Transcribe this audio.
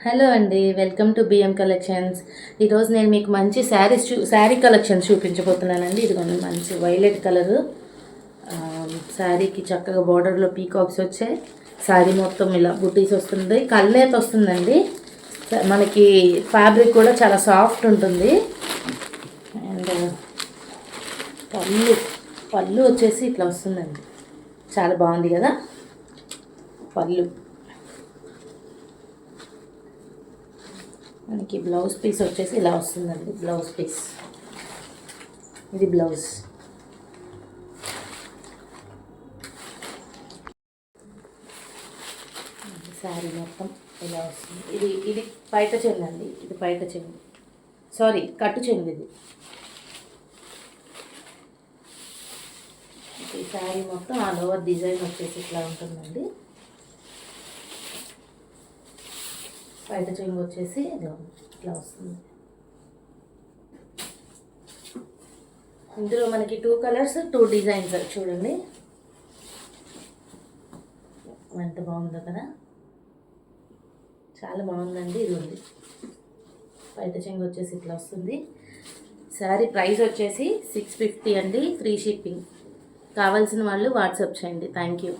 Hello అండి, welcome to BM collections. ఈరోజు నేను మీకు మంచి శారీ కలెక్షన్స్ చూపించబోతున్నానండి. ఇదిగోండి, మంచి వైలెట్ కలరు శారీకి చక్కగా బార్డర్లో పీకాక్స్ వచ్చాయి. శారీ మొత్తం ఇలా బుటీస్ వస్తుంది, కల్నేత వస్తుందండి. మనకి ఫ్యాబ్రిక్ కూడా చాలా సాఫ్ట్ ఉంటుంది. అండ్ పళ్ళు వచ్చేసి ఇట్లా వస్తుందండి, చాలా బాగుంది కదా పళ్ళు. మనకి బ్లౌజ్ పీస్ వచ్చేసి ఇలా వస్తుందండి. బ్లౌజ్ పీస్ ఇది బ్లౌజ్. శారీ మొత్తం ఇలా వస్తుంది. ఇది పైట చెంగు అండి, ఇది పైట చెంగు, సారీ కట్టు చెంగు. ఇది ఈ శారీ మొత్తం ఆల్ ఓవర్ డిజైన్ వచ్చేసి ఇట్లా ఉంటుందండి. బయట చెంగు వచ్చేసి ఇట్లా వస్తుంది. ఇందులో మనకి 2 కలర్స్ 2 డిజైన్స్ చూడండి, ఎంత బాగుందో కదా, చాలా బాగుందండి. ఇది ఉంది బయట చెంగు వచ్చేసి ఇట్లా వస్తుంది. శారీ ప్రైస్ వచ్చేసి 650 అండి, ఫ్రీ షిప్పింగ్. కావాల్సిన వాళ్ళు వాట్సాప్ చేయండి. Thank you.